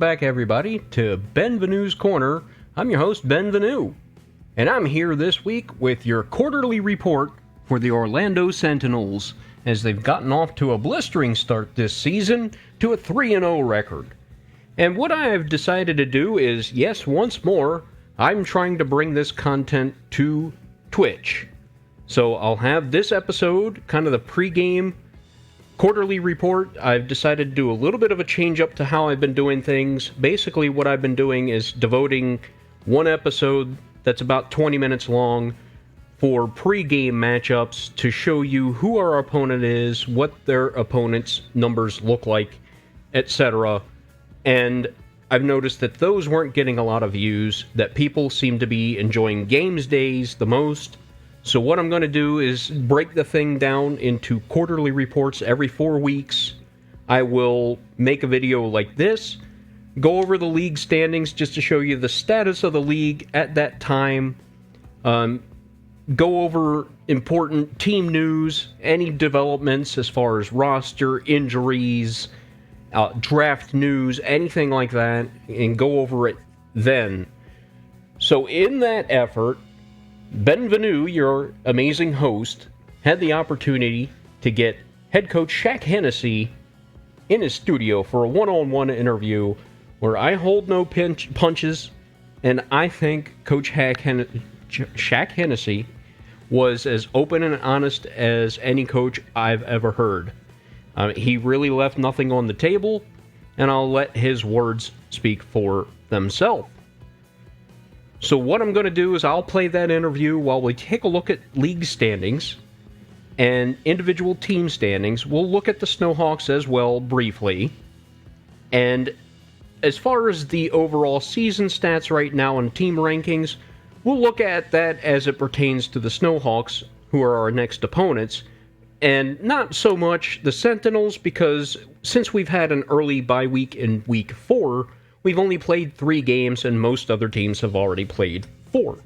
back, everybody, to Benvenue's Corner. I'm your host, Benvenue, and I'm here this week with your quarterly report for the Orlando Sentinels, as they've gotten off to a blistering start this season to a 3-0 record. And what I have decided to do is, yes, once more, I'm trying to bring this content to Twitch. So I'll have this episode, kind of the pre-game quarterly report. I've decided to do a little bit of a change up to how I've been doing things. Basically, what I've been doing is devoting one episode that's about 20 minutes long for pre-game matchups to show you who our opponent is, what their opponent's numbers look like, etc. And I've noticed that those weren't getting a lot of views, that people seem to be enjoying games days the most. So what I'm going to do is break the thing down into quarterly reports every 4 weeks. I will make a video like this, go over the league standings just to show you the status of the league at that time, go over important team news, any developments as far as roster, injuries, draft news, anything like that, and go over it then. So in that effort, Benvenue, your amazing host, had the opportunity to get head coach Shaq Hennessy in his studio for a one-on-one interview where I hold no punches, and I think Coach Shaq Hennessy was as open and honest as any coach I've ever heard. He really left nothing on the table, and I'll let his words speak for themselves. So what I'm going to do is I'll play that interview while we take a look at league standings and individual team standings. We'll look at the Snowhawks as well briefly. And as far as the overall season stats right now and team rankings, we'll look at that as it pertains to the Snowhawks, who are our next opponents, and not so much the Sentinels, because since we've had an early bye week in week 4, we've only played 3 games, and most other teams have already played 4.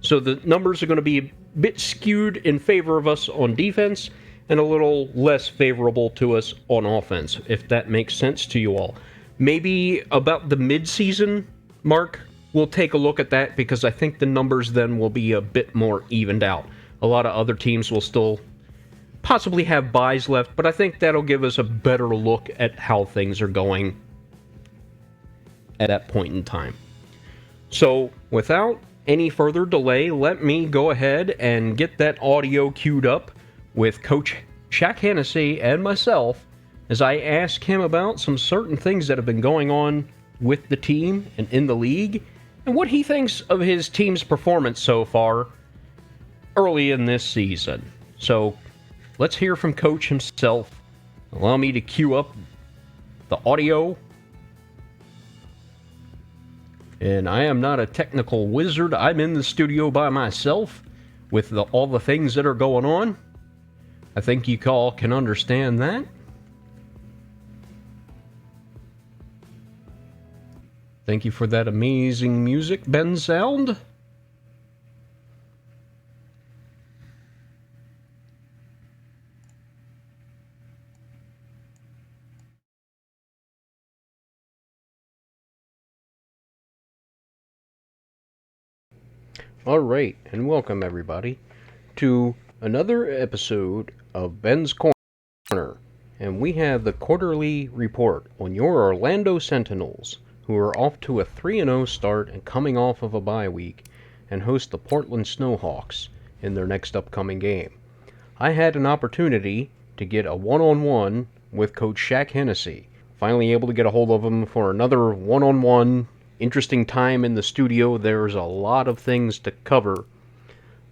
So the numbers are going to be a bit skewed in favor of us on defense, and a little less favorable to us on offense, if that makes sense to you all. Maybe about the mid-season mark, we'll take a look at that, because I think the numbers then will be a bit more evened out. A lot of other teams will still possibly have buys left, but I think that'll give us a better look at how things are going at that point in time. So, without any further delay, let me go ahead and get that audio queued up with Coach Shaq Hennessy and myself as I ask him about some certain things that have been going on with the team and in the league, and what he thinks of his team's performance so far early in this season. So, let's hear from Coach himself. Allow me to queue up the audio. And I am not a technical wizard. I'm in the studio by myself with all the things that are going on. I think you all can understand that. Thank you for that amazing music, Ben Sound. Alright, and welcome everybody to another episode of Ben's Corner. And we have the quarterly report on your Orlando Sentinels, who are off to a 3-0 start and coming off of a bye week, and host the Portland Snowhawks in their next upcoming game. I had an opportunity to get a one-on-one with Coach Shaq Hennessy. Finally able to get a hold of him for another one-on-one. Interesting time in the studio. There's a lot of things to cover.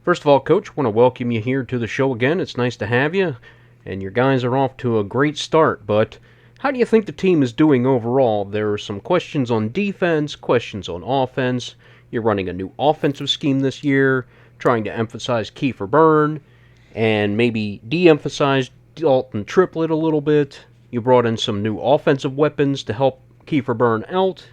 First of all, Coach, I want to welcome you here to the show again. It's nice to have you, and your guys are off to a great start, but how do you think the team is doing overall? There are some questions on defense, questions on offense. You're running a new offensive scheme this year, trying to emphasize Kiefer Byrne, and maybe de-emphasize Dalton Triplett a little bit. You brought in some new offensive weapons to help Kiefer Byrne out.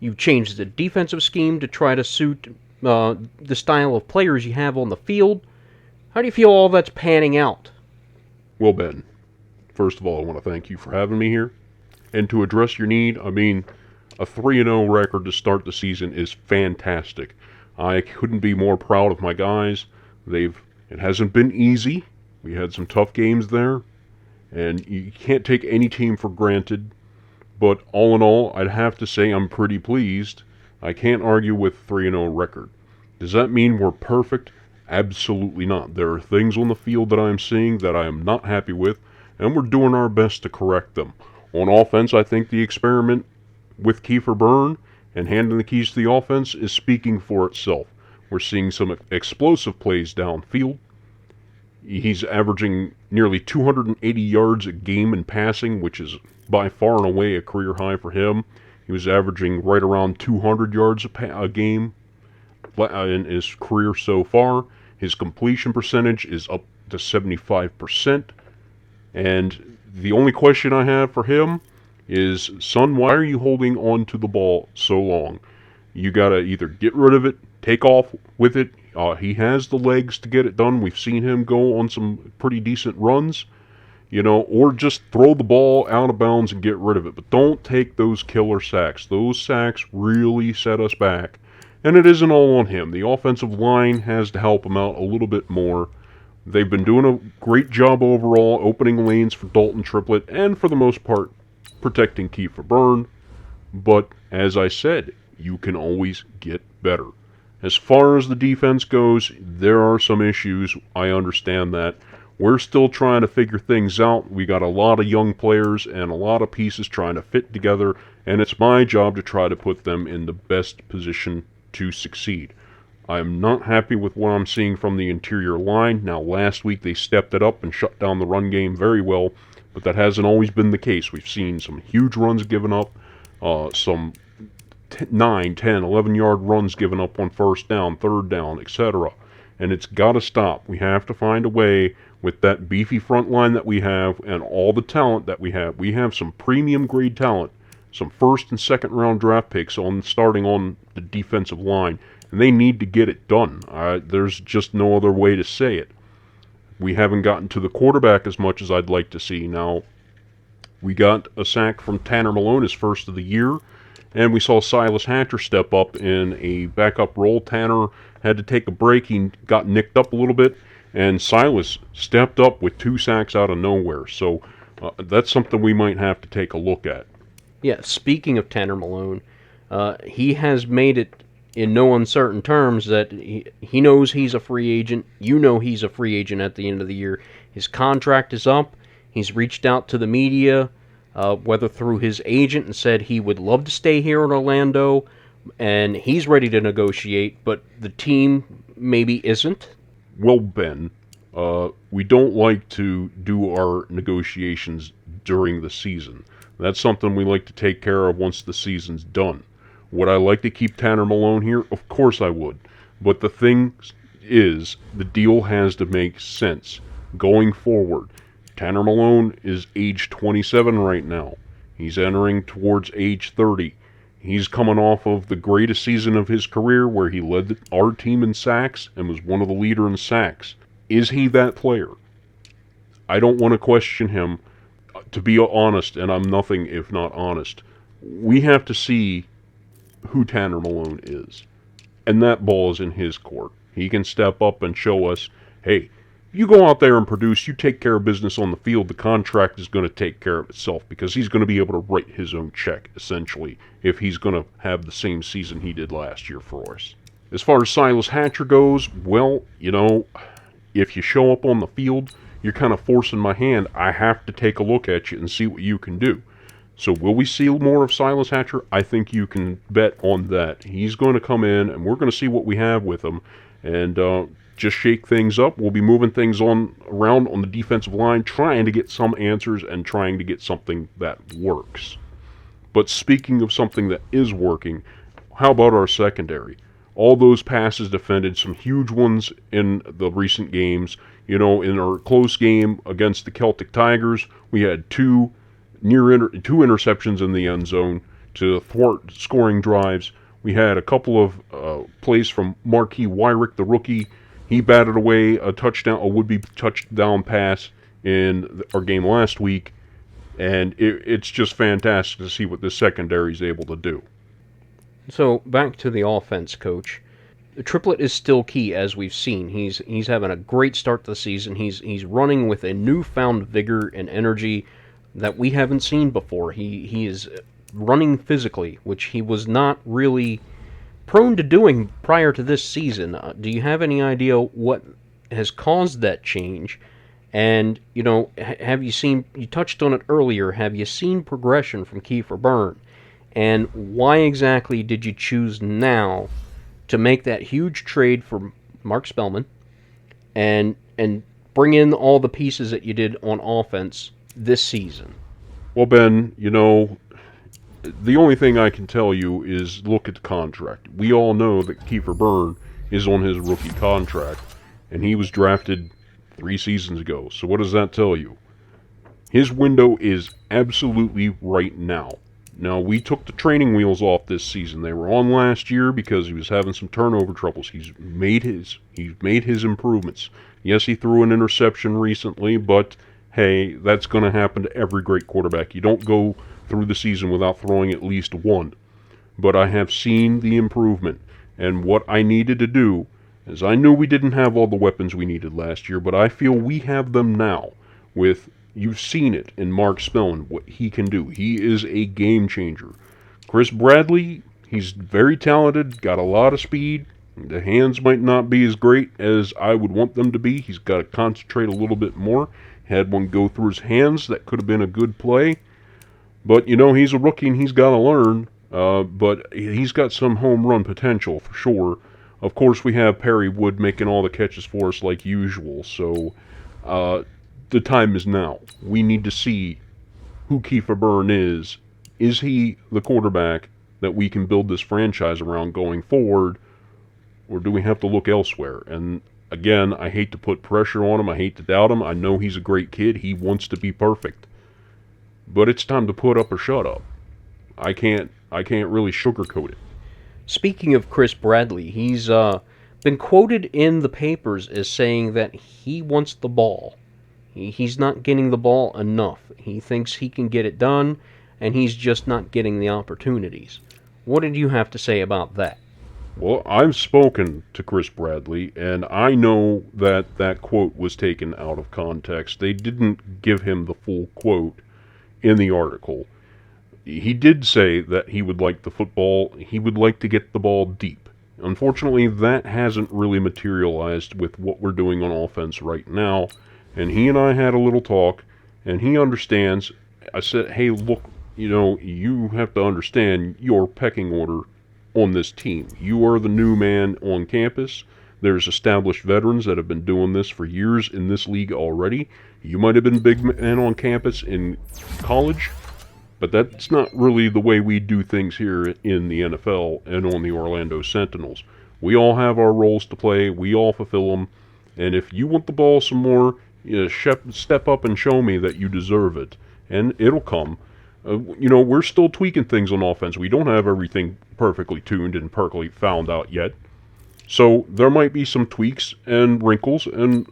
You've changed the defensive scheme to try to suit the style of players you have on the field. How do you feel all that's panning out? Well, Ben, first of all, I want to thank you for having me here. And to address your need, A 3-0 record to start the season is fantastic. I couldn't be more proud of my guys. It hasn't been easy. We had some tough games there, and you can't take any team for granted. But all in all, I'd have to say I'm pretty pleased. I can't argue with 3-0 record. Does that mean we're perfect? Absolutely not. There are things on the field that I'm seeing that I am not happy with, and we're doing our best to correct them. On offense, I think the experiment with Kiefer Byrne and handing the keys to the offense is speaking for itself. We're seeing some explosive plays downfield. He's averaging nearly 280 yards a game in passing, which is by far and away a career high for him. He was averaging right around 200 yards a game in his career so far. His completion percentage is up to 75%. And the only question I have for him is, son, why are you holding on to the ball so long? You got to either get rid of it, take off with it. He has the legs to get it done. We've seen him go on some pretty decent runs, or just throw the ball out of bounds and get rid of it. But don't take those killer sacks. Those sacks really set us back. And it isn't all on him. The offensive line has to help him out a little bit more. They've been doing a great job overall, opening lanes for Dalton Triplett, and for the most part, protecting Kiefer Byrne. But, as I said, you can always get better. As far as the defense goes, there are some issues. I understand that. We're still trying to figure things out. We got a lot of young players and a lot of pieces trying to fit together, and it's my job to try to put them in the best position to succeed. I'm not happy with what I'm seeing from the interior line. Now, last week they stepped it up and shut down the run game very well, but that hasn't always been the case. We've seen some huge runs given up, some 9, 10, 11-yard runs given up on first down, third down, etc. And it's got to stop. We have to find a way with that beefy front line that we have and all the talent that we have. We have some premium grade talent, some first and second round draft picks starting on the defensive line, and they need to get it done. There's just no other way to say it. We haven't gotten to the quarterback as much as I'd like to see. Now, we got a sack from Tanner Malone, his first of the year, and we saw Silas Hatcher step up in a backup role. Tanner had to take a break. He got nicked up a little bit, and Silas stepped up with 2 sacks out of nowhere. So that's something we might have to take a look at. Yeah, speaking of Tanner Malone, he has made it in no uncertain terms that he knows he's a free agent. You know he's a free agent at the end of the year. His contract is up. He's reached out to the media, whether through his agent, and said he would love to stay here in Orlando, and he's ready to negotiate, but the team maybe isn't. Well, Ben, we don't like to do our negotiations during the season. That's something we like to take care of once the season's done. Would I like to keep Tanner Malone here? Of course I would. But the thing is, the deal has to make sense going forward. Tanner Malone is age 27 right now. He's entering towards age 30. He's coming off of the greatest season of his career where he led our team in sacks and was one of the leaders in sacks. Is he that player? I don't want to question him. To be honest, and I'm nothing if not honest, we have to see who Tanner Malone is. And that ball is in his court. He can step up and show us, hey, you go out there and produce, you take care of business on the field, the contract is going to take care of itself because he's going to be able to write his own check, essentially, if he's going to have the same season he did last year for us. As far as Silas Hatcher goes, well, if you show up on the field, you're kind of forcing my hand. I have to take a look at you and see what you can do. So will we see more of Silas Hatcher? I think you can bet on that. He's going to come in, and we're going to see what we have with him, and just shake things up. We'll be moving things around on the defensive line, trying to get some answers and trying to get something that works. But speaking of something that is working, how about our secondary? All those passes defended, some huge ones in the recent games. In our close game against the Celtic Tigers, we had two interceptions in the end zone to thwart scoring drives. We had a couple of plays from Marquis Wyrick, the rookie. He batted away a would-be touchdown pass in our game last week, And it's just fantastic to see what this secondary is able to do. So back to the offense, Coach. The triplet is still key, as we've seen. He's having a great start to the season. He's running with a newfound vigor and energy that we haven't seen before. He is running physically, which he was not really prone to doing prior to this season. Do you have any idea what has caused that change? And, have you seen, you touched on it earlier, have you seen progression from Kiefer Byrne? And why exactly did you choose now to make that huge trade for Mark Spellman and bring in all the pieces that you did on offense this season? Well, Ben, the only thing I can tell you is look at the contract. We all know that Kiefer Byrne is on his rookie contract, and he was drafted 3 seasons ago. So what does that tell you? His window is absolutely right now. Now, we took the training wheels off this season. They were on last year because he was having some turnover troubles. He's made his improvements. Yes, he threw an interception recently, but hey, that's going to happen to every great quarterback. You don't go through the season without throwing at least one. But I have seen the improvement, and what I needed to do is I knew we didn't have all the weapons we needed last year, but I feel we have them now with... You've seen it in Mark Spellman, what he can do. He is a game changer. Chris Bradley, he's very talented, got a lot of speed. The hands might not be as great as I would want them to be. He's got to concentrate a little bit more. Had one go through his hands. That could have been a good play. But, he's a rookie and he's got to learn. But he's got some home run potential for sure. Of course, we have Perry Wood making all the catches for us like usual. So, the time is now. We need to see who Kiefer Byrne is. Is he the quarterback that we can build this franchise around going forward, or do we have to look elsewhere? And again, I hate to put pressure on him. I hate to doubt him. I know he's a great kid. He wants to be perfect. But it's time to put up or shut up. I can't really sugarcoat it. Speaking of Chris Bradley, he's been quoted in the papers as saying that he wants the ball. He's not getting the ball enough. He thinks he can get it done, and he's just not getting the opportunities. What did you have to say about that? Well, I've spoken to Chris Bradley, and I know that that quote was taken out of context. They didn't give him the full quote in the article. He did say that he would like the football, he would like to get the ball deep. Unfortunately, that hasn't really materialized with what we're doing on offense right now. And he and I had a little talk, and he understands. I said, hey, look, you have to understand your pecking order on this team. You are the new man on campus. There's established veterans that have been doing this for years in this league already. You might have been big man on campus in college, but that's not really the way we do things here in the NFL and on the Orlando Sentinels. We all have our roles to play. We all fulfill them. And if you want the ball some more, step up and show me that you deserve it, and it'll come. We're still tweaking things on offense. We don't have everything perfectly tuned and perfectly found out yet. So there might be some tweaks and wrinkles, and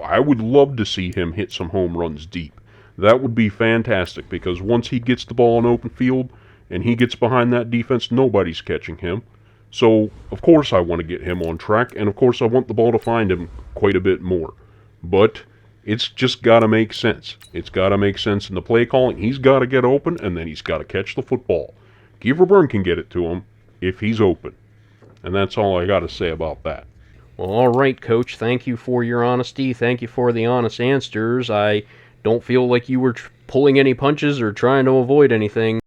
I would love to see him hit some home runs deep. That would be fantastic, because once he gets the ball in open field and he gets behind that defense, nobody's catching him. So, of course I want to get him on track, and of course I want the ball to find him quite a bit more. But it's just got to make sense. It's got to make sense in the play calling. He's got to get open, and then he's got to catch the football. Kiefer Byrne can get it to him if he's open. And that's all I got to say about that. Well, all right, Coach. Thank you for your honesty. Thank you for the honest answers. I don't feel like you were pulling any punches or trying to avoid anything,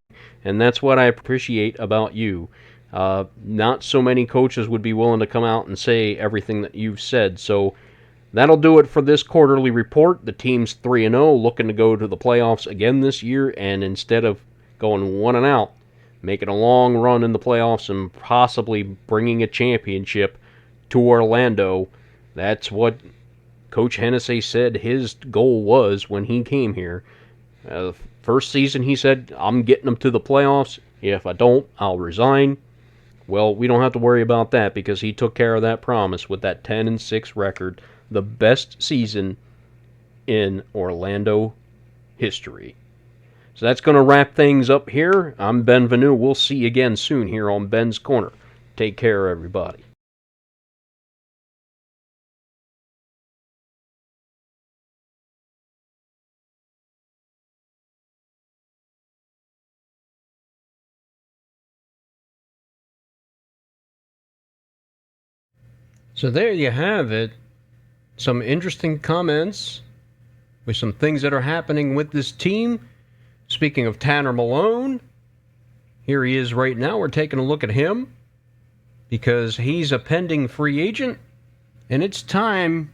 and that's what I appreciate about you. Not so many coaches would be willing to come out and say everything that you've said, so that'll do it for this quarterly report. The team's 3-0, looking to go to the playoffs again this year, and instead of going 1-out, making a long run in the playoffs and possibly bringing a championship to Orlando. That's what Coach Hennessy said his goal was when he came here. First season, he said, I'm getting them to the playoffs. If I don't, I'll resign. Well, we don't have to worry about that because he took care of that promise with that 10-6 record, the best season in Orlando history. So that's going to wrap things up here. I'm Ben Vanu. We'll see you again soon here on Ben's Corner. Take care, everybody. So there you have it. Some interesting comments with some things that are happening with this team. Speaking of Tanner Malone, here he is right now. We're taking a look at him because he's a pending free agent, and it's time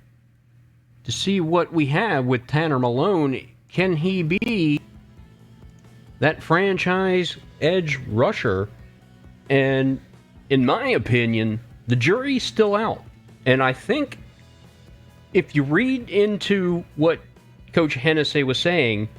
to see what we have with Tanner Malone. Can he be that franchise edge rusher? And in my opinion, the jury's still out. And I think if you read into what Coach Hennessy was saying,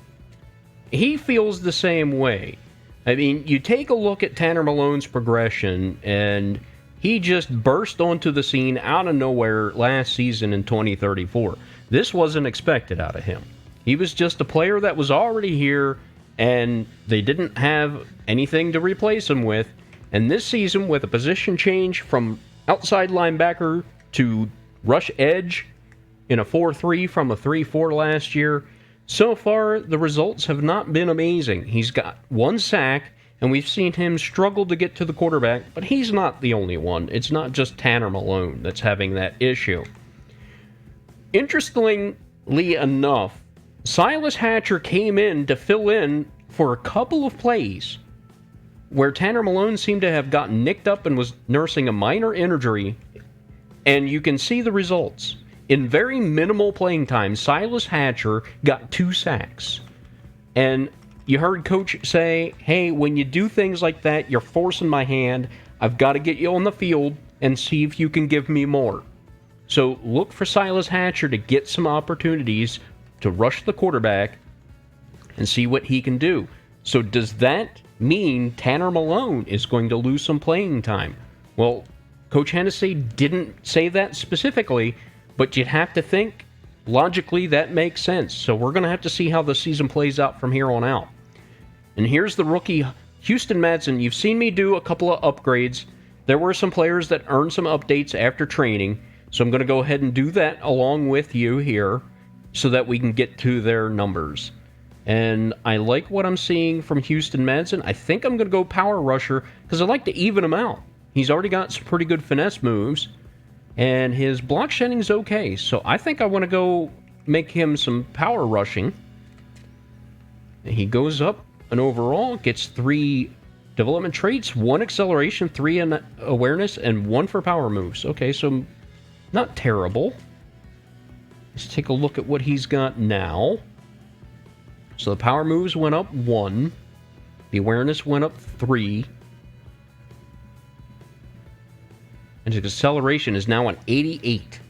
he feels the same way. I mean, you take a look at Tanner Malone's progression, and he just burst onto the scene out of nowhere last season in 2034. This wasn't expected out of him. He was just a player that was already here, and they didn't have anything to replace him with. And this season, with a position change from outside linebacker to rush edge in a 4-3 from a 3-4 last year, so far the results have not been amazing. He's got 1 sack, and we've seen him struggle to get to the quarterback, but he's not the only one. It's not just Tanner Malone that's having that issue. Interestingly enough, Silas Hatcher came in to fill in for a couple of plays where Tanner Malone seemed to have gotten nicked up and was nursing a minor injury, and you can see the results. In very minimal playing time, Silas Hatcher got 2 sacks. And you heard Coach say, hey, when you do things like that, you're forcing my hand. I've got to get you on the field and see if you can give me more. So look for Silas Hatcher to get some opportunities to rush the quarterback and see what he can do. So does that mean Tanner Malone is going to lose some playing time? Well, Coach Hennessy didn't say that specifically, but you'd have to think logically that makes sense. So we're going to have to see how the season plays out from here on out. And here's the rookie, Houston Madsen. You've seen me do a couple of upgrades. There were some players that earned some updates after training, so I'm going to go ahead and do that along with you here so that we can get to their numbers. And I like what I'm seeing from Houston Madsen. I think I'm going to go power rusher because I like to even him out. He's already got some pretty good finesse moves, and his block shedding's okay. So I think I want to go make him some power rushing. And he goes up and overall gets 3 development traits, 1 acceleration, 3 in awareness, and 1 for power moves. Okay, so not terrible. Let's take a look at what he's got now. So the power moves went up 1. The awareness went up 3. And his acceleration is now an 88.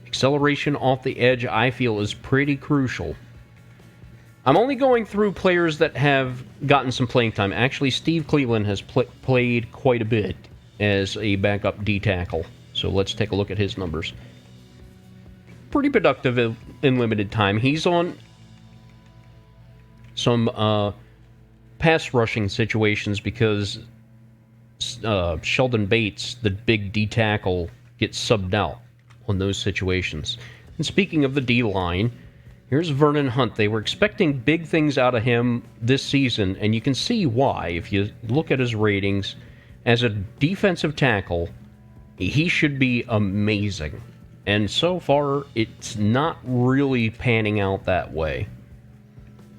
Acceleration off the edge, I feel, is pretty crucial. I'm only going through players that have gotten some playing time. Actually, Steve Cleveland has played quite a bit as a backup D tackle. So let's take a look at his numbers. Pretty productive in limited time. He's on some pass rushing situations because Sheldon Bates, the big D tackle, gets subbed out on those situations. And speaking of the D line, here's Vernon Hunt. They were expecting big things out of him this season, and you can see why. If you look at his ratings as a defensive tackle, he should be amazing. And so far, it's not really panning out that way.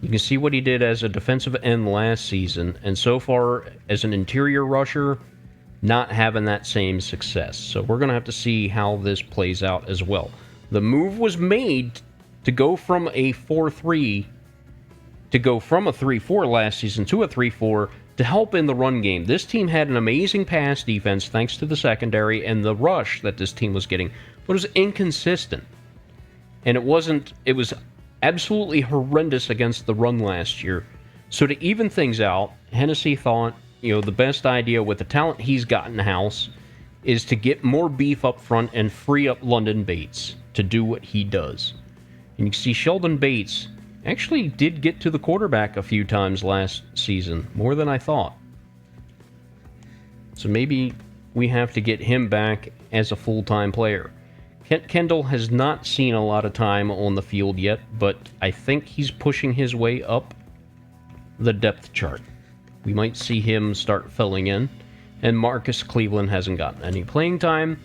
You can see what he did as a defensive end last season, and so far, as an interior rusher, not having that same success. So we're going to have to see how this plays out as well. The move was made to go from a 4-3 to go from a 3-4 last season to a 3-4 to help in the run game. This team had an amazing pass defense thanks to the secondary and the rush that this team was getting, but it was inconsistent. And it was absolutely horrendous against the run last year. So to even things out, Hennessy thought, the best idea with the talent he's got in the house is to get more beef up front and free up London Bates to do what he does. And you can see Sheldon Bates Actually did get to the quarterback a few times last season, more than I thought. So maybe we have to get him back as a full-time player. Kent Kendall has not seen a lot of time on the field yet, but I think he's pushing his way up the depth chart. We might see him start filling in. And Marcus Cleveland hasn't gotten any playing time.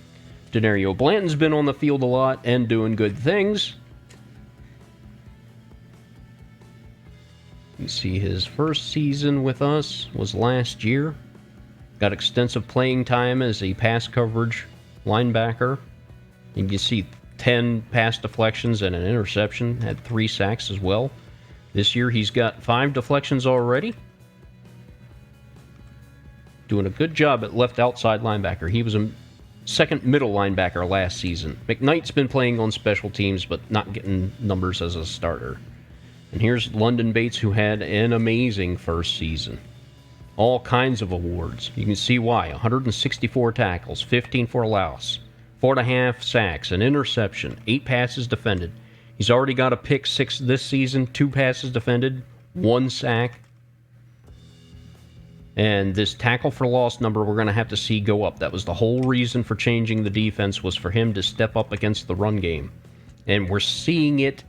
Denario Blanton's been on the field a lot and doing good things. You see his first season with us was last year. Got extensive playing time as a pass coverage linebacker. You can see 10 pass deflections and an interception. Had 3 sacks as well. This year he's got 5 deflections already. Doing a good job at left outside linebacker. He was a second middle linebacker last season. McKnight's been playing on special teams, but not getting numbers as a starter. And here's London Bates, who had an amazing first season. All kinds of awards. You can see why. 164 tackles, 15 for a loss, 4.5 sacks, an interception, 8 passes defended. He's already got a pick 6 this season, 2 passes defended, 1 sack. And this tackle for loss number we're going to have to see go up. That was the whole reason for changing the defense, was for him to step up against the run game. And we're seeing it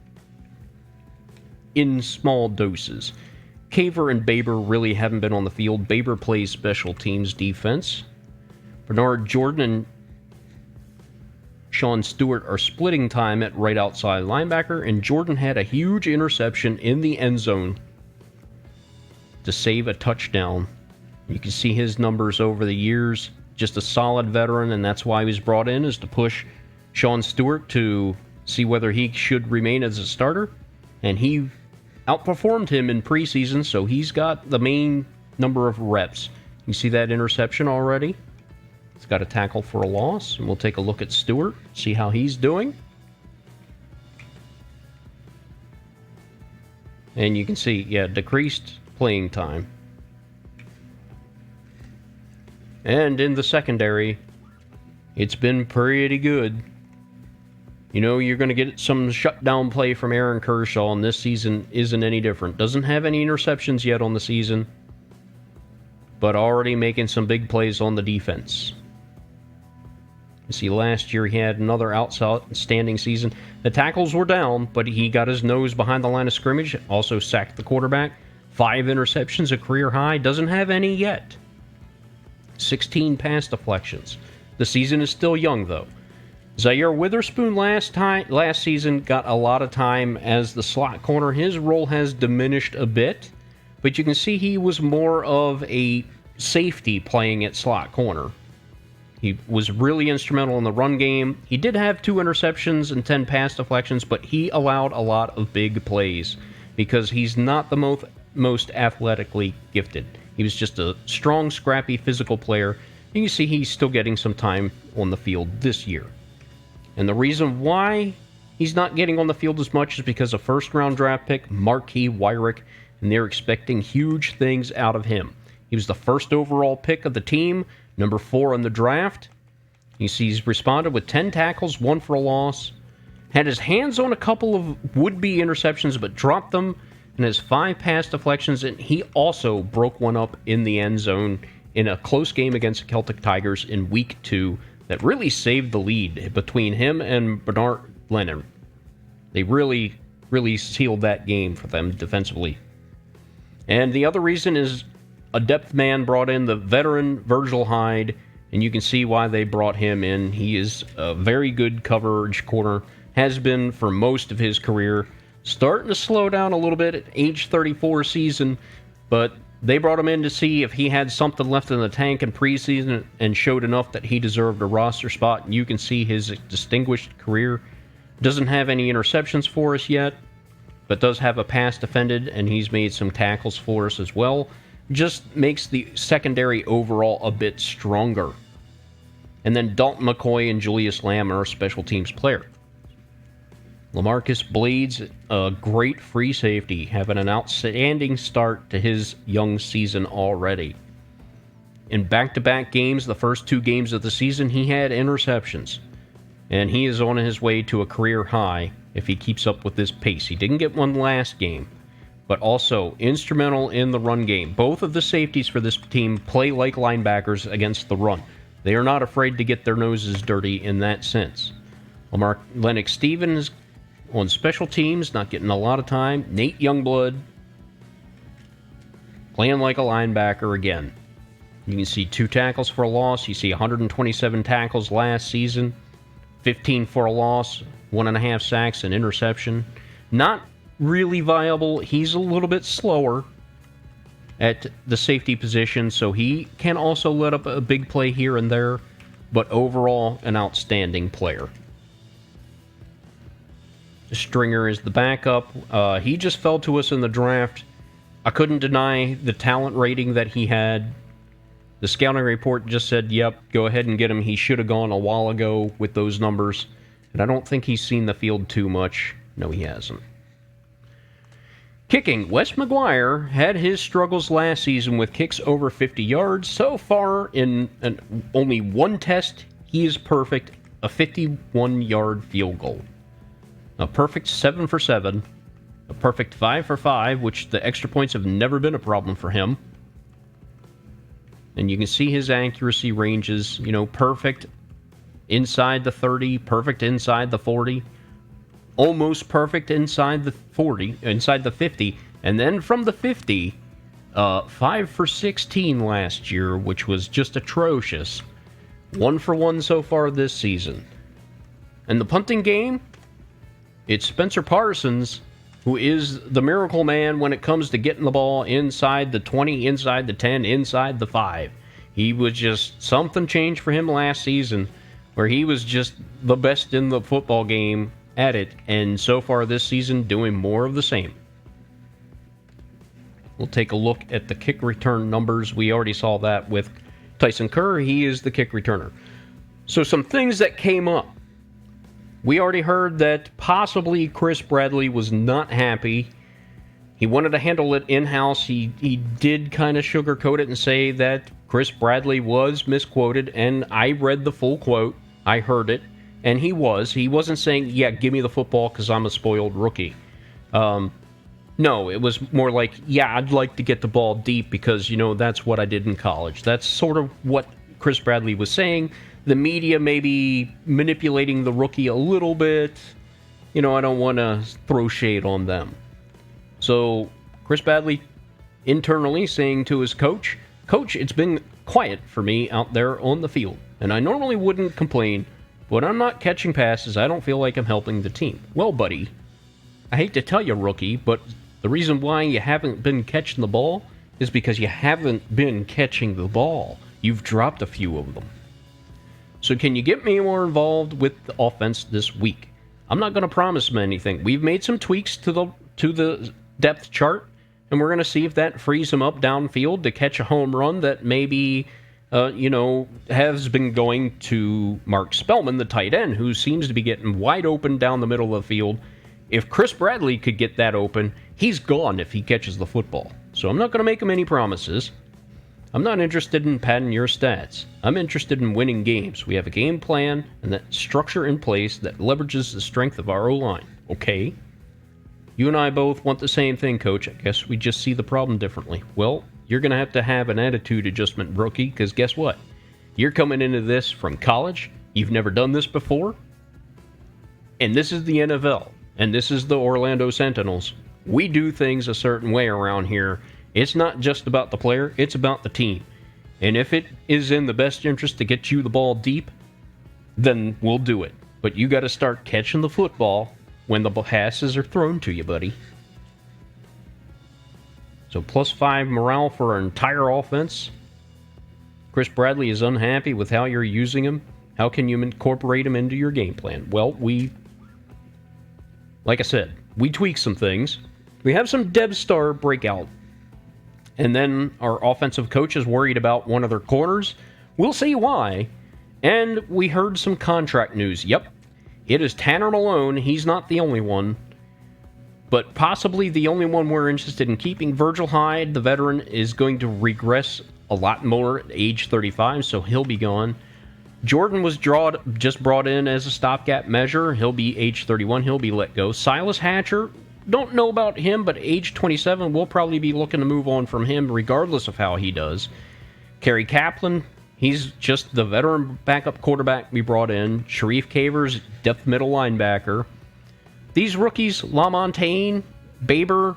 in small doses. Caver and Baber really haven't been on the field. Baber plays special teams defense. Bernard Jordan and Sean Stewart are splitting time at right outside linebacker, and Jordan had a huge interception in the end zone to save a touchdown. You can see his numbers over the years. Just a solid veteran, and that's why he was brought in, is to push Sean Stewart to see whether he should remain as a starter. And he outperformed him in preseason, so he's got the main number of reps. You see that interception already? He's got a tackle for a loss, and we'll take a look at Stewart, see how he's doing. And you can see, yeah, decreased playing time. And in the secondary, it's been pretty good. You know, you're going to get some shutdown play from Aaron Kershaw, and this season isn't any different. Doesn't have any interceptions yet on the season, but already making some big plays on the defense. You see, last year he had another outstanding season. The tackles were down, but he got his nose behind the line of scrimmage, also sacked the quarterback. 5 interceptions, a career high. Doesn't have any yet. 16 pass deflections. The season is still young, though. Zaire Witherspoon last season got a lot of time as the slot corner. His role has diminished a bit, but you can see he was more of a safety playing at slot corner. He was really instrumental in the run game. He did have 2 interceptions and 10 pass deflections, but he allowed a lot of big plays because he's not the most athletically gifted. He was just a strong, scrappy, physical player. And you see he's still getting some time on the field this year. And the reason why he's not getting on the field as much is because of first-round draft pick Marquis Wyrick, and they're expecting huge things out of him. He was the first overall pick of the team, number 4 in the draft. You see he's responded with 10 tackles, 1 for a loss. Had his hands on a couple of would-be interceptions, but dropped them, and has 5 pass deflections, and he also broke one up in the end zone in a close game against the Celtic Tigers in Week 2 that really saved the lead between him and Bernard Lennon. They really sealed that game for them defensively. And the other reason is a depth man brought in, the veteran Virgil Hyde, and you can see why they brought him in. He is a very good coverage corner, has been for most of his career. Starting to slow down a little bit at age 34 season, but they brought him in to see if he had something left in the tank in preseason and showed enough that he deserved a roster spot. And you can see his distinguished career. Doesn't have any interceptions for us yet, but does have a pass defended, and he's made some tackles for us as well. Just makes the secondary overall a bit stronger. And then Dalton McCoy and Julius Lamb are a special teams player. LaMarcus Blades, a great free safety, having an outstanding start to his young season already. In back-to-back games, the first 2 games of the season, he had interceptions. And he is on his way to a career high if he keeps up with this pace. He didn't get one last game, but also instrumental in the run game. Both of the safeties for this team play like linebackers against the run. They are not afraid to get their noses dirty in that sense. Lamar Lennox Stevens on special teams, not getting a lot of time. Nate Youngblood playing like a linebacker again. You can see 2 tackles for a loss. You see 127 tackles last season, 15 for a loss, 1.5 sacks, an interception. Not really viable. He's a little bit slower at the safety position, so he can also let up a big play here and there, but overall, an outstanding player. Stringer is the backup. He just fell to us in the draft. I couldn't deny the talent rating that he had. The scouting report just said, yep, go ahead and get him. He should have gone a while ago with those numbers. And I don't think he's seen the field too much. No, he hasn't. Kicking. Wes McGuire had his struggles last season with kicks over 50 yards. So far, in only one test, he is perfect. A 51-yard field goal. A perfect 7 for 7. A perfect 5 for 5, which the extra points have never been a problem for him. And you can see his accuracy ranges, perfect inside the 30, perfect inside the 40, almost perfect inside the 40, inside the 50, and then from the 50, 5 for 16 last year, which was just atrocious. 1 for 1 so far this season. And the punting game, it's Spencer Parsons, who is the miracle man when it comes to getting the ball inside the 20, inside the 10, inside the 5. He was just, something changed for him last season, where he was just the best in the football game at it, and so far this season, doing more of the same. We'll take a look at the kick return numbers. We already saw that with Tyson Kerr. He is the kick returner. So some things that came up. We already heard that possibly Chris Bradley was not happy. He wanted to handle it in-house. He did kind of sugarcoat it and say that Chris Bradley was misquoted, and I read the full quote. I heard it, and he wasn't saying, yeah, give me the football because I'm a spoiled rookie. No, it was more like, yeah, I'd like to get the ball deep because, that's what I did in college. That's sort of what Chris Bradley was saying. The media maybe manipulating the rookie a little bit. I don't want to throw shade on them. So Chris Bradley internally saying to his coach, Coach, it's been quiet for me out there on the field. And I normally wouldn't complain, but I'm not catching passes. I don't feel like I'm helping the team. Well, buddy, I hate to tell you, rookie, but the reason why you haven't been catching the ball is because you haven't been catching the ball. You've dropped a few of them. So can you get me more involved with the offense this week? I'm not going to promise him anything. We've made some tweaks to the depth chart, and we're going to see if that frees him up downfield to catch a home run that maybe, has been going to Mark Spellman, the tight end, who seems to be getting wide open down the middle of the field. If Chris Bradley could get that open, he's gone if he catches the football. So I'm not going to make him any promises. I'm not interested in padding your stats. I'm interested in winning games. We have a game plan and that structure in place that leverages the strength of our O-line. Okay? You and I both want the same thing, Coach. I guess we just see the problem differently. Well, you're going to have an attitude adjustment, rookie, because guess what? You're coming into this from college. You've never done this before. And this is the NFL. And this is the Orlando Sentinels. We do things a certain way around here. It's not just about the player, it's about the team. And if it is in the best interest to get you the ball deep, then we'll do it. But you got to start catching the football when the passes are thrown to you, buddy. So +5 morale for our entire offense. Chris Bradley is unhappy with how you're using him. How can you incorporate him into your game plan? Well, like I said, we tweak some things. We have some Dev Star breakout. And then our offensive coach is worried about one of their corners. We'll see why. And we heard some contract news. Yep, it is Tanner Malone. He's not the only one, but possibly the only one we're interested in keeping. Virgil Hyde, the veteran, is going to regress a lot more at age 35, so he'll be gone. Jordan was just brought in as a stopgap measure. He'll be age 31. He'll be let go. Silas Hatcher, don't know about him, but age 27, we'll probably be looking to move on from him regardless of how he does. Kerry Kaplan, he's just the veteran backup quarterback we brought in. Sharif Cavers, depth middle linebacker. These rookies, LaMontagne, Baber,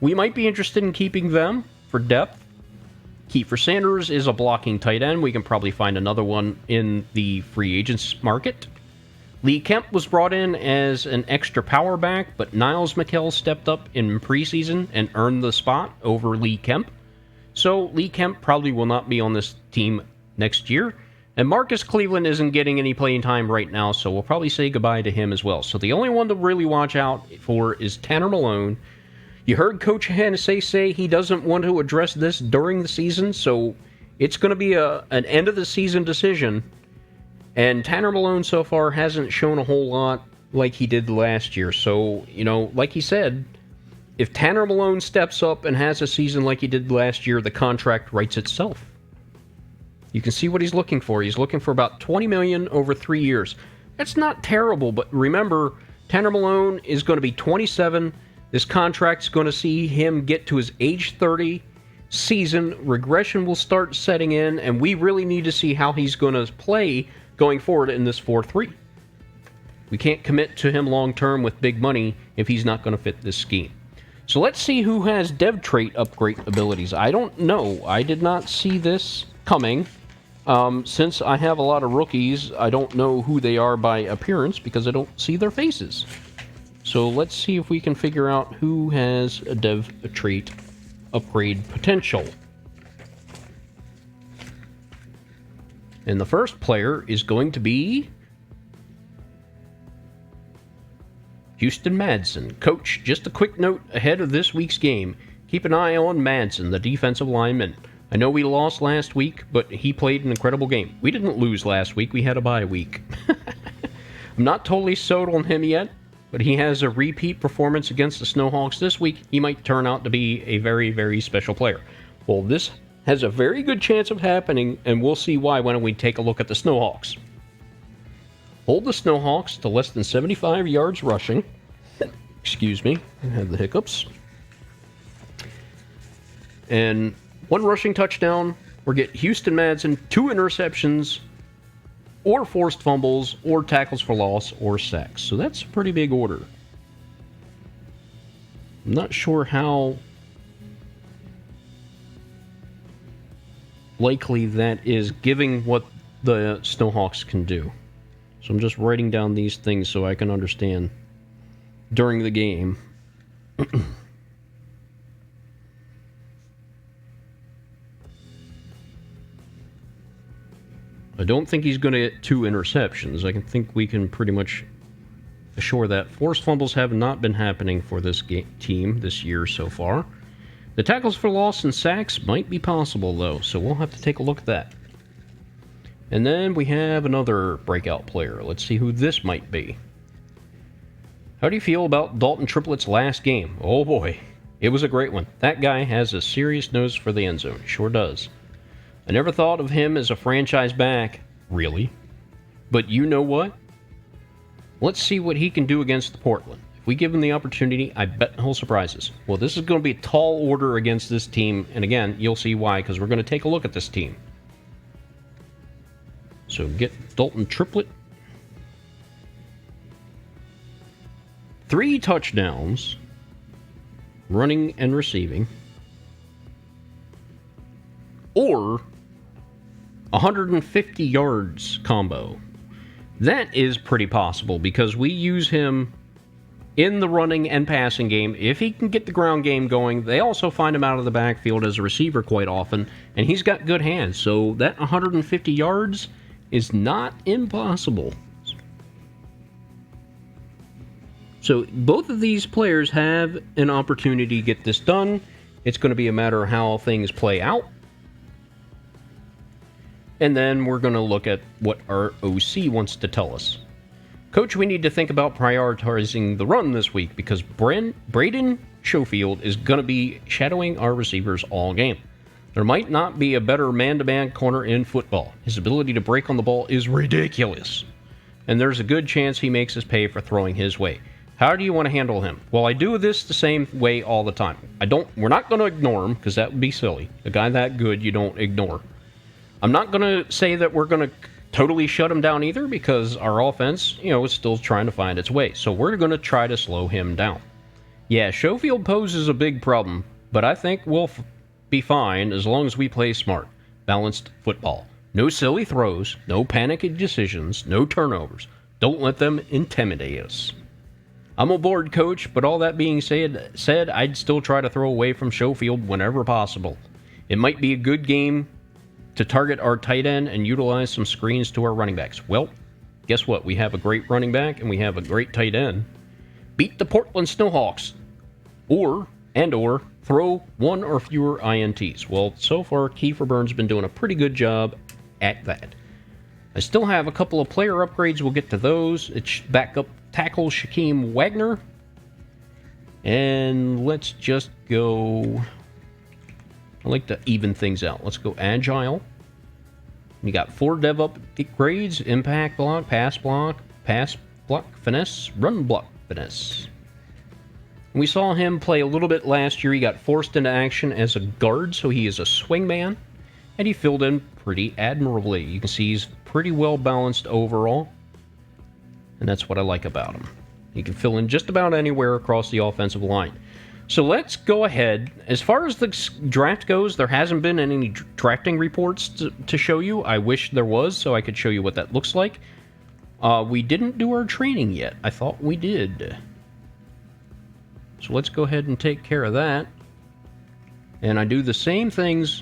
we might be interested in keeping them for depth. Kiefer Sanders is a blocking tight end. We can probably find another one in the free agents market. Lee Kemp was brought in as an extra power back, but Niles McKell stepped up in preseason and earned the spot over Lee Kemp. So Lee Kemp probably will not be on this team next year. And Marcus Cleveland isn't getting any playing time right now, so we'll probably say goodbye to him as well. So the only one to really watch out for is Tanner Malone. You heard Coach Hennessy say he doesn't want to address this during the season, so it's going to be an end-of-the-season decision. And Tanner Malone so far hasn't shown a whole lot like he did last year. So, like he said, if Tanner Malone steps up and has a season like he did last year, the contract writes itself. You can see what he's looking for. He's looking for about $20 million over 3 years. That's not terrible, but remember, Tanner Malone is going to be 27. This contract's going to see him get to his age 30 season. Regression will start setting in, and we really need to see how he's going to play going forward in this 4-3. We can't commit to him long-term with big money if he's not going to fit this scheme. So let's see who has dev trait upgrade abilities. I don't know. I did not see this coming. Since I have a lot of rookies, I don't know who they are by appearance because I don't see their faces. So let's see if we can figure out who has a dev trait upgrade potential. And the first player is going to be Houston Madsen. Coach, just a quick note ahead of this week's game. Keep an eye on Madsen, the defensive lineman. I know we lost last week, but he played an incredible game. We didn't lose last week. We had a bye week. I'm not totally sold on him yet, but he has a repeat performance against the Snowhawks this week. He might turn out to be a very, very special player. Well, this has a very good chance of happening, and we'll see why when we take a look at the Snowhawks. Hold the Snowhawks to less than 75 yards rushing. Excuse me, I have the hiccups. And 1 rushing touchdown, or get Houston Madsen 2 interceptions, or forced fumbles, or tackles for loss, or sacks. So that's a pretty big order. I'm not sure how likely that is, given what the Snowhawks can do. So I'm just writing down these things so I can understand during the game. I don't think he's going to get 2 interceptions. I think we can pretty much assure that. Forced fumbles have not been happening for this team this year so far. The tackles for loss and sacks might be possible, though, so we'll have to take a look at that. And then we have another breakout player. Let's see who this might be. How do you feel about Dalton Triplett's last game? Oh boy, it was a great one. That guy has a serious nose for the end zone. Sure does. I never thought of him as a franchise back, really. But you know what? Let's see what he can do against Portland. If we give him the opportunity, I bet he'll surprise us. Well, this is going to be a tall order against this team, and again, you'll see why, because we're going to take a look at this team. So get Dalton Triplett. 3 touchdowns, running and receiving, or 150 yards combo. That is pretty possible because we use him in the running and passing game. If he can get the ground game going, they also find him out of the backfield as a receiver quite often, and he's got good hands. So that 150 yards is not impossible. So both of these players have an opportunity to get this done. It's going to be a matter of how things play out. And then we're going to look at what our OC wants to tell us. Coach, we need to think about prioritizing the run this week because Braden Schofield is going to be shadowing our receivers all game. There might not be a better man-to-man corner in football. His ability to break on the ball is ridiculous. And there's a good chance he makes us pay for throwing his way. How do you want to handle him? Well, I do this the same way all the time. We're not going to ignore him, because that would be silly. A guy that good, you don't ignore. I'm not going to say that we're going to totally shut him down either, because our offense, is still trying to find its way. So we're going to try to slow him down. Yeah, Schofield poses a big problem, but I think we'll be fine as long as we play smart, balanced football. No silly throws, no panicky decisions, no turnovers. Don't let them intimidate us. I'm a bored coach, but all that being said, I'd still try to throw away from Schofield whenever possible. It might be a good game to target our tight end and utilize some screens to our running backs. Well, guess what? We have a great running back and we have a great tight end. Beat the Portland Snowhawks. Or throw one or fewer INTs. Well, so far, Kiefer Burns has been doing a pretty good job at that. I still have a couple of player upgrades. We'll get to those. It's backup tackle Shaquem Wagner. And let's just go... I like to even things out. Let's go agile. We got 4 dev upgrades: impact block, pass block, finesse, run block, finesse. We saw him play a little bit last year. He got forced into action as a guard, so he is a swingman, and he filled in pretty admirably. You can see he's pretty well balanced overall, and that's what I like about him. He can fill in just about anywhere across the offensive line. So let's go ahead. As far as the draft goes, there hasn't been any drafting reports to show you. I wish there was, so I could show you what that looks like. We didn't do our training yet. I thought we did. So let's go ahead and take care of that. And I do the same things.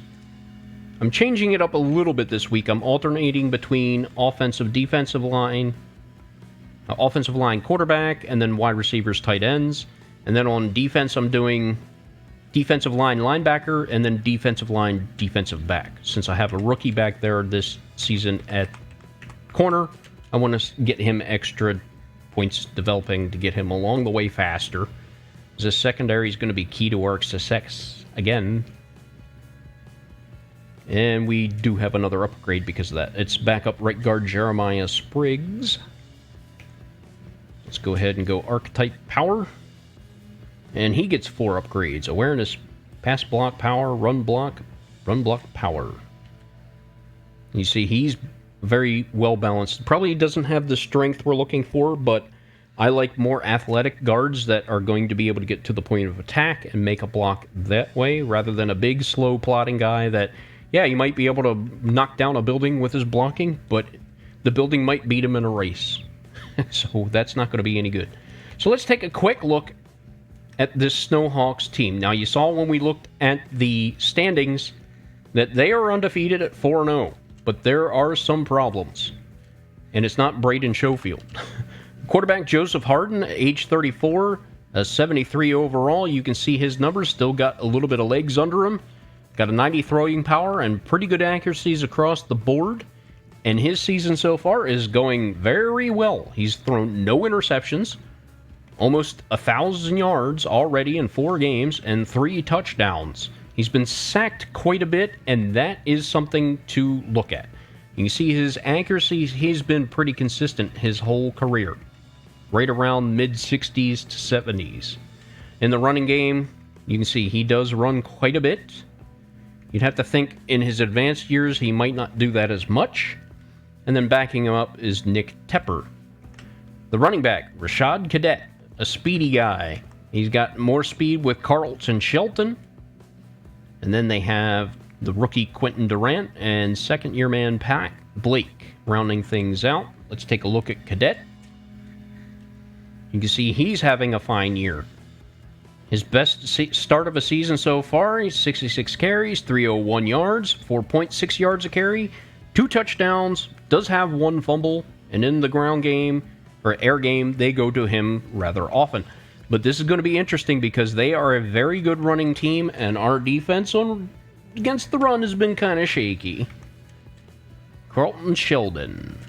I'm changing it up a little bit this week. I'm alternating between offensive line, quarterback, and then wide receivers, tight ends. And then on defense, I'm doing defensive line linebacker and then defensive line defensive back. Since I have a rookie back there this season at corner, I want to get him extra points developing to get him along the way faster. This secondary is going to be key to our success again. And we do have another upgrade because of that. It's backup right guard Jeremiah Spriggs. Let's go ahead and go archetype power. And he gets 4 upgrades: awareness, pass block power, run block power. You see, he's very well balanced. Probably doesn't have the strength we're looking for, but I like more athletic guards that are going to be able to get to the point of attack and make a block that way, rather than a big, slow, plodding guy that, yeah, you might be able to knock down a building with his blocking, but the building might beat him in a race. So that's not going to be any good. So let's take a quick look at this Snowhawks team. Now, you saw when we looked at the standings that they are undefeated at 4-0, but there are some problems. And it's not Braden Schofield. Quarterback Joseph Harden, age 34, a 73 overall. You can see his numbers still got a little bit of legs under him. Got a 90 throwing power and pretty good accuracies across the board. And his season so far is going very well. He's thrown no interceptions, almost 1,000 yards already in 4 games, and 3 touchdowns. He's been sacked quite a bit, and that is something to look at. You can see his accuracy, he's been pretty consistent his whole career. Right around mid-60s to 70s. In the running game, you can see he does run quite a bit. You'd have to think in his advanced years he might not do that as much. And then backing him up is Nick Tepper. The running back, Rashad Cadet, a speedy guy. He's got more speed with Carlton Shelton. And then they have the rookie Quentin Durant and second-year man Pat Blake rounding things out. Let's take a look at Cadet. You can see he's having a fine year. His best start of a season so far, he's 66 carries, 301 yards, 4.6 yards a carry, 2 touchdowns, does have 1 fumble, and in the ground game, or air game, they go to him rather often. But this is going to be interesting because they are a very good running team, and our defense against the run has been kind of shaky. Carlton Sheldon.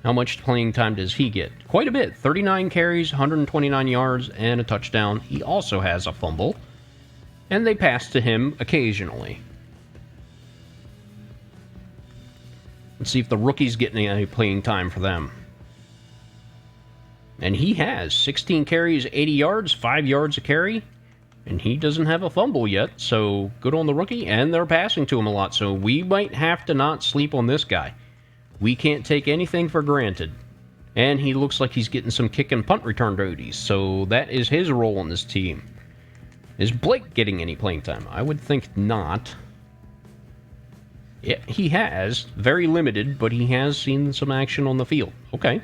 How much playing time does he get? Quite a bit. 39 carries, 129 yards, and a touchdown. He also has a fumble. And they pass to him occasionally. Let's see if the rookie's getting any playing time for them. And he has 16 carries, 80 yards, 5 yards a carry. And he doesn't have a fumble yet, so good on the rookie. And they're passing to him a lot, so we might have to not sleep on this guy. We can't take anything for granted. And he looks like he's getting some kick and punt return duties, so that is his role on this team. Is Blake getting any playing time? I would think not. Yeah, he has. Very limited, but he has seen some action on the field. Okay.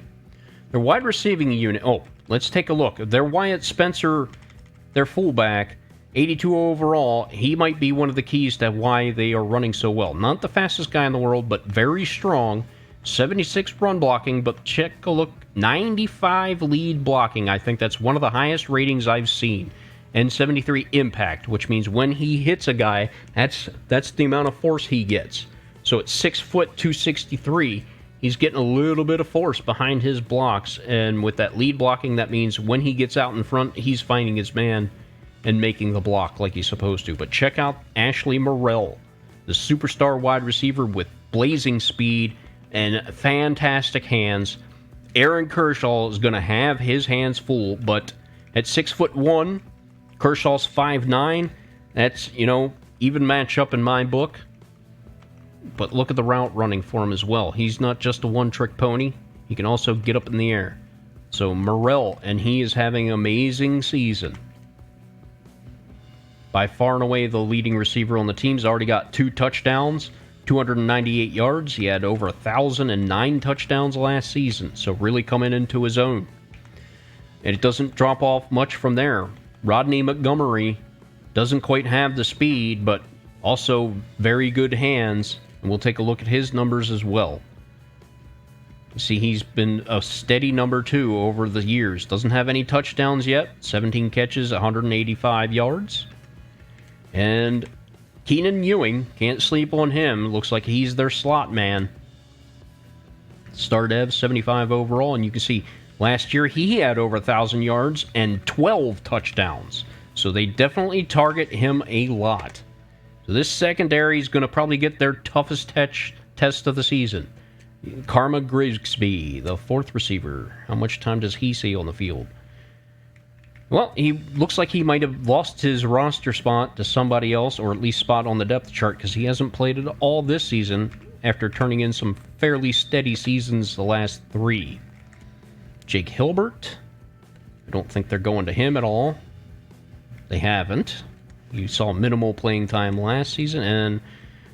Their wide receiving unit. Oh, let's take a look. Their Wyatt Spencer, their fullback, 82 overall. He might be one of the keys to why they are running so well. Not the fastest guy in the world, but very strong. 76 run blocking, but check a look. 95 lead blocking. I think that's one of the highest ratings I've seen. And 73 impact, which means when he hits a guy, that's the amount of force he gets. So at 6 foot 263, he's getting a little bit of force behind his blocks. And with that lead blocking, that means when he gets out in front, he's finding his man and making the block like he's supposed to. But check out Ashley Morrell, the superstar wide receiver with blazing speed and fantastic hands. Aaron Kershaw is going to have his hands full, but at 6'1", Kershaw's 5'9". That's, even matchup in my book. But look at the route running for him as well. He's not just a one-trick pony. He can also get up in the air. So Morrell, and he is having an amazing season. By far and away the leading receiver on the team. He's already got 2 touchdowns. 298 yards. He had over 1,009 touchdowns last season, so really coming into his own. And it doesn't drop off much from there. Rodney Montgomery doesn't quite have the speed, but also very good hands, and we'll take a look at his numbers as well. You see, he's been a steady number 2 over the years. Doesn't have any touchdowns yet. 17 catches, 185 yards. And Keenan Ewing, can't sleep on him. Looks like he's their slot man. Star Dev, 75 overall, and you can see last year he had over 1,000 yards and 12 touchdowns. So they definitely target him a lot. So this secondary is going to probably get their toughest test of the season. Karma Grigsby, the 4th receiver. How much time does he see on the field? Well, he looks like he might have lost his roster spot to somebody else, or at least spot on the depth chart, because he hasn't played at all this season after turning in some fairly steady seasons the last 3. Jake Hilbert. I don't think they're going to him at all. They haven't. You saw minimal playing time last season. And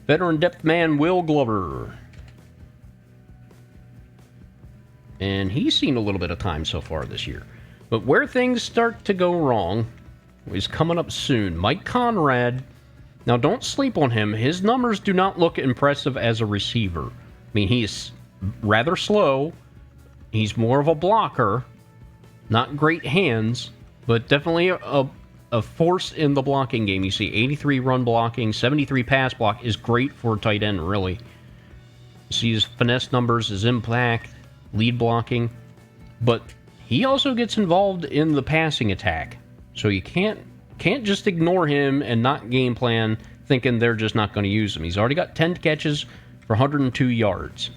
veteran depth man Will Glover. And he's seen a little bit of time so far this year. But where things start to go wrong is coming up soon. Mike Conrad. Now, don't sleep on him. His numbers do not look impressive as a receiver. I mean, he's rather slow. He's more of a blocker. Not great hands, but definitely a force in the blocking game. You see 83 run blocking, 73 pass block is great for a tight end, really. You see his finesse numbers, his impact, lead blocking. But he also gets involved in the passing attack. So you can't just ignore him and not game plan thinking they're just not going to use him. He's already got 10 catches for 102 yards.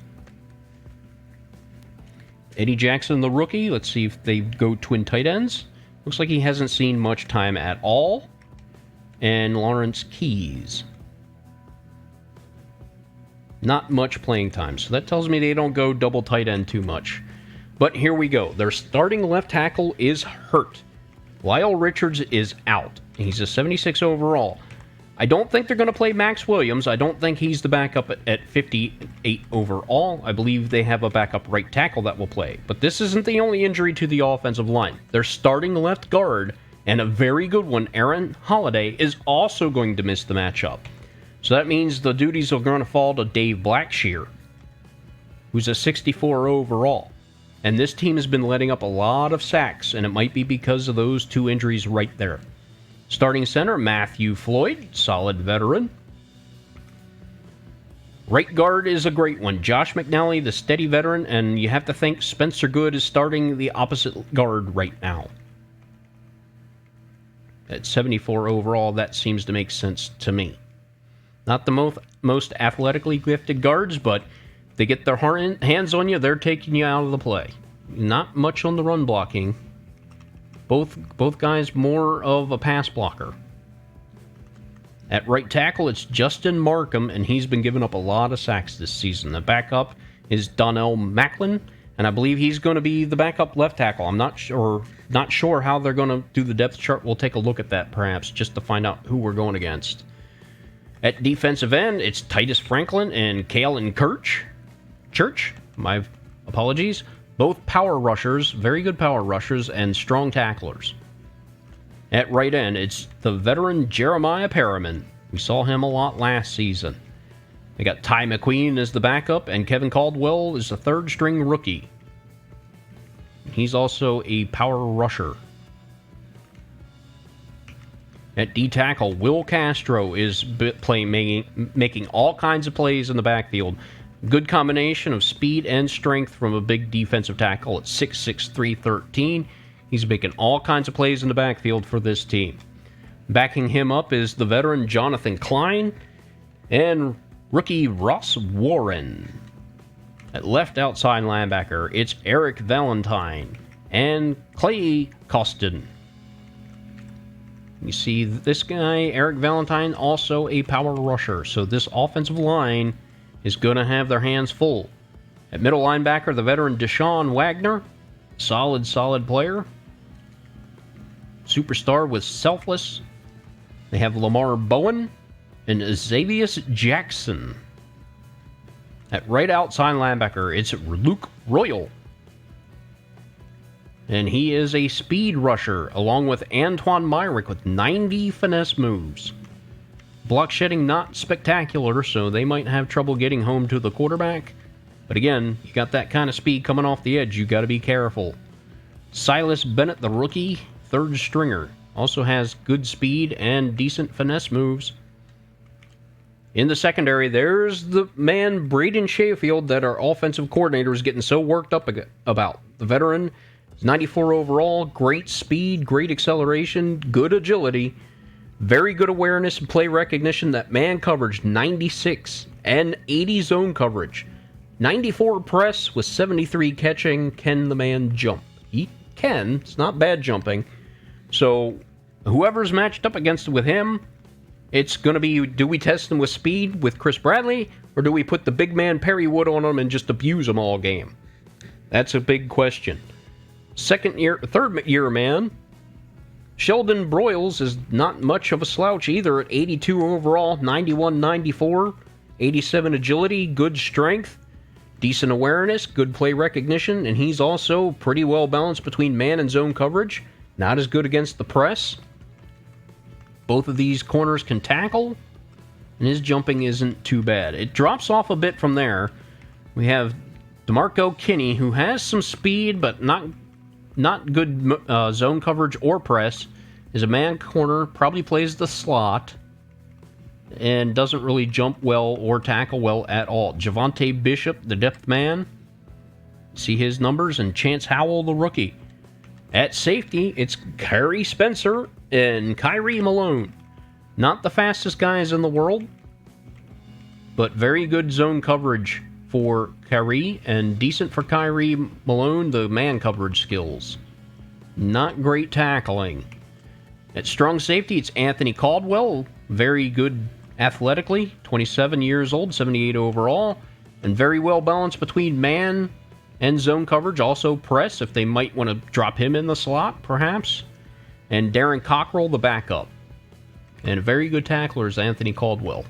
Eddie Jackson, the rookie. Let's see if they go twin tight ends. Looks like he hasn't seen much time at all. And Lawrence Keys. Not much playing time. So that tells me they don't go double tight end too much. But here we go. Their starting left tackle is hurt. Lyle Richards is out. He's a 76 overall. I don't think they're going to play Max Williams. I don't think he's the backup at 58 overall. I believe they have a backup right tackle that will play. But this isn't the only injury to the offensive line. Their starting left guard, and a very good one, Aaron Holiday, is also going to miss the matchup. So that means the duties are going to fall to Dave Blackshear, who's a 64 overall. And this team has been letting up a lot of sacks, and it might be because of those 2 injuries right there. Starting center, Matthew Floyd, solid veteran. Right guard is a great one. Josh McNally, the steady veteran, and you have to think Spencer Good is starting the opposite guard right now. At 74 overall, that seems to make sense to me. Not the most athletically gifted guards, but they get their hands on you, they're taking you out of the play. Not much on the run blocking. Both guys more of a pass blocker. At right tackle, it's Justin Markham, and he's been giving up a lot of sacks this season. The backup is Donnell Macklin, and I believe he's going to be the backup left tackle. I'm not sure how they're going to do the depth chart. We'll take a look at that perhaps just to find out who we're going against. At defensive end, it's Titus Franklin and Kalen Church. My apologies. Both power rushers, very good power rushers, and strong tacklers. At right end, it's the veteran Jeremiah Perriman. We saw him a lot last season. They got Ty McQueen as the backup, and Kevin Caldwell is the third-string rookie. He's also a power rusher. At D-tackle, Will Castro is making all kinds of plays in the backfield. Good combination of speed and strength from a big defensive tackle at 6'6", 313. He's making all kinds of plays in the backfield for this team. Backing him up is the veteran Jonathan Klein and rookie Ross Warren. At left outside linebacker, it's Eric Valentine and Clay Costin. You see this guy, Eric Valentine, also a power rusher, so this offensive line is going to have their hands full. At middle linebacker, the veteran Deshaun Wagner, solid player. Superstar with Selfless. They have Lamar Bowen and Xavier Jackson. At right outside linebacker, it's Luke Royal. And he is a speed rusher, along with Antoine Myrick with 90 finesse moves. Block shedding not spectacular, so they might have trouble getting home to the quarterback. But again, you got that kind of speed coming off the edge, you got to be careful. Silas Bennett, the rookie, third stringer, also has good speed and decent finesse moves. In the secondary, there's the man Braden Sheffield that our offensive coordinator is getting so worked up about. The veteran is 94 overall, great speed, great acceleration, good agility, very good awareness and play recognition. That man coverage, 96, and 80 zone coverage. 94 press with 73 catching. Can the man jump? He can. It's not bad jumping. So whoever's matched up against with him, it's going to be, do we test him with speed with Chris Bradley, or do we put the big man Perry Wood on him and just abuse him all game? That's a big question. Third year man, Sheldon Broyles is not much of a slouch either at 82 overall, 91, 94, 87 agility, good strength, decent awareness, good play recognition, and he's also pretty well balanced between man and zone coverage. Not as good against the press. Both of these corners can tackle, and his jumping isn't too bad. It drops off a bit from there. We have DeMarco Kinney, who has some speed, but not good zone coverage or press. Is a man corner, probably plays the slot, and doesn't really jump well or tackle well at all. Javonte Bishop, the depth man. See his numbers, and Chance Howell, the rookie. At safety, it's Kerry Spencer and Kyrie Malone. Not the fastest guys in the world, but very good zone coverage for Kyrie and decent for Kyrie Malone, the man coverage skills. Not great tackling. At strong safety, it's Anthony Caldwell. Very good athletically, 27 years old, 78 overall, and very well balanced between man and zone coverage, also press, if they might want to drop him in the slot, perhaps. And Darren Cockrell, the backup. And a very good tackler is Anthony Caldwell.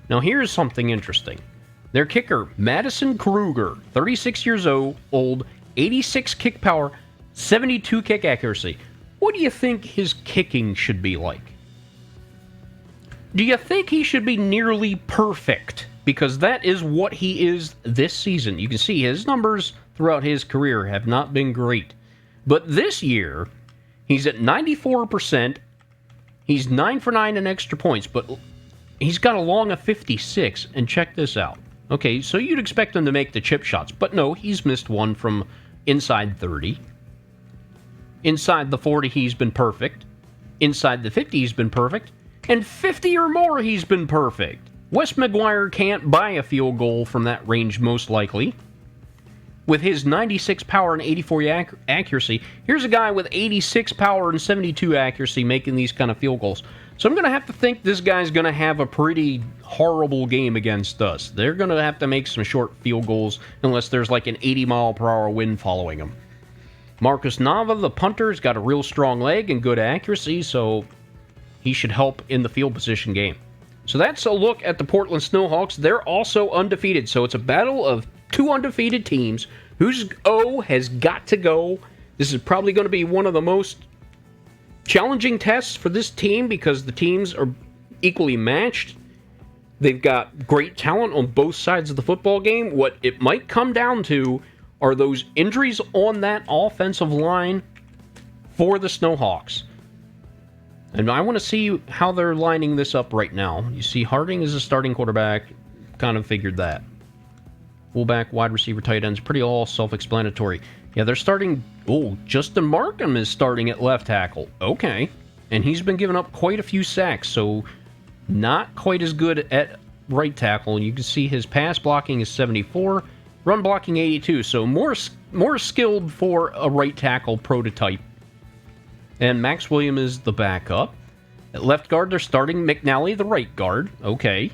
Now here's something interesting. Their kicker, Madison Kruger, 36 years old, 86 kick power, 72 kick accuracy. What do you think his kicking should be like? Do you think he should be nearly perfect? Because that is what he is this season. You can see his numbers throughout his career have not been great. But this year, he's at 94%. He's 9 for 9 in extra points, but he's got a long of 56. And check this out. Okay, so you'd expect him to make the chip shots, but no, he's missed one from inside 30. Inside the 40, he's been perfect. Inside the 50, he's been perfect. And 50 or more, he's been perfect. Wes McGuire can't buy a field goal from that range, most likely. With his 96 power and 84 accuracy, here's a guy with 86 power and 72 accuracy making these kind of field goals. So I'm going to have to think this guy's going to have a pretty horrible game against us. They're going to have to make some short field goals unless there's like an 80-mile-per-hour wind following them. Marcus Nava, the punter, has got a real strong leg and good accuracy, so he should help in the field position game. So that's a look at the Portland Snowhawks. They're also undefeated, so it's a battle of two undefeated teams. Whose O has got to go? This is probably going to be one of the most challenging tests for this team because the teams are equally matched. They've got great talent on both sides of the football game. What it might come down to are those injuries on that offensive line for the Snowhawks. And I want to see how they're lining this up right now. You see Harding is a starting quarterback. Kind of figured that. Fullback, wide receiver, tight ends, pretty all self-explanatory. Yeah, they're starting... Oh, Justin Markham is starting at left tackle. Okay. And he's been giving up quite a few sacks, so not quite as good at right tackle. You can see his pass blocking is 74, run blocking 82, so more skilled for a right tackle prototype. And Max Williams is the backup. At left guard, they're starting McNally, the right guard. Okay.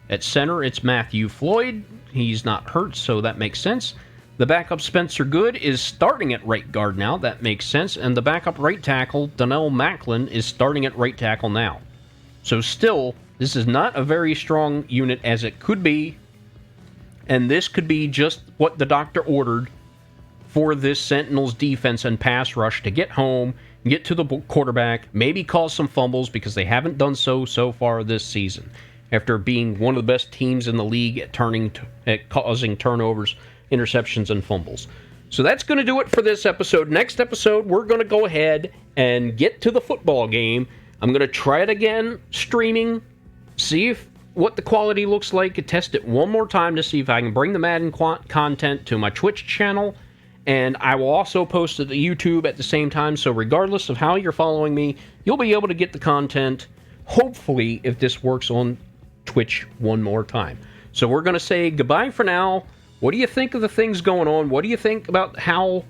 At center, it's Matthew Floyd. He's not hurt, so that makes sense. The backup Spencer Good is starting at right guard now. That makes sense. And the backup right tackle, Donnell Macklin, is starting at right tackle now. So still, this is not a very strong unit as it could be. And this could be just what the doctor ordered for this Sentinels defense and pass rush to get home, get to the quarterback, maybe cause some fumbles because they haven't done so far this season. After being one of the best teams in the league at causing turnovers, interceptions, and fumbles. So that's going to do it for this episode. Next episode, we're going to go ahead and get to the football game. I'm going to try it again, streaming, see what the quality looks like, test it one more time to see if I can bring the Madden content to my Twitch channel. And I will also post it to YouTube at the same time, so regardless of how you're following me, you'll be able to get the content, hopefully, if this works on Twitch one more time. So we're going to say goodbye for now. What do you think of the things going on? What do you think about how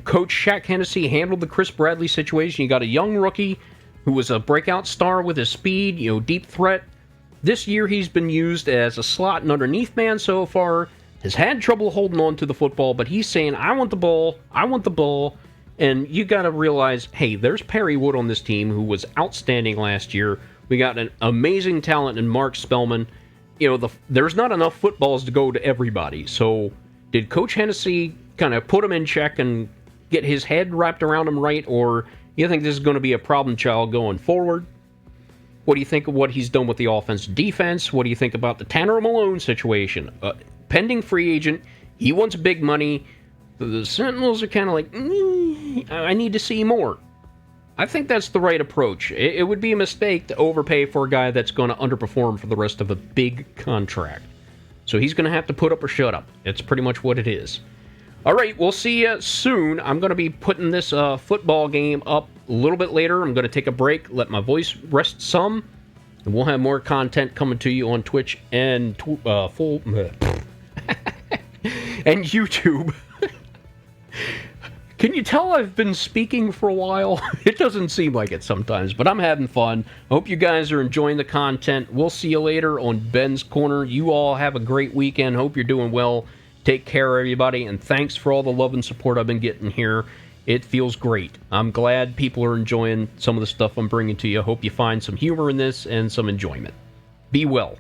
Coach Shaq Hennessy handled the Chris Bradley situation? You got a young rookie who was a breakout star with his speed, deep threat. This year he's been used as a slot and underneath man so far. Has had trouble holding on to the football, but he's saying, I want the ball. And you got to realize, hey, there's Perry Wood on this team who was outstanding last year. We got an amazing talent in Mark Spellman. There's not enough footballs to go to everybody. So did Coach Hennessy kind of put him in check and get his head wrapped around him right? Or you think this is going to be a problem child going forward? What do you think of what he's done with the offense defense? What do you think about the Tanner Malone situation? Pending free agent, he wants big money. The Sentinels are kind of like, I need to see more. I think that's the right approach. It would be a mistake to overpay for a guy that's going to underperform for the rest of a big contract. So he's going to have to put up or shut up. It's pretty much what it is. All right, we'll see you soon. I'm going to be putting this football game up a little bit later. I'm going to take a break, let my voice rest some, and we'll have more content coming to you on Twitch and and YouTube. Can you tell I've been speaking for a while? It doesn't seem like it sometimes, but I'm having fun. Hope you guys are enjoying the content. We'll see you later on Ben's Corner. You all have a great weekend. Hope you're doing well. Take care, everybody, and thanks for all the love and support I've been getting here. It feels great. I'm glad people are enjoying some of the stuff I'm bringing to you. Hope you find some humor in this and some enjoyment. Be well.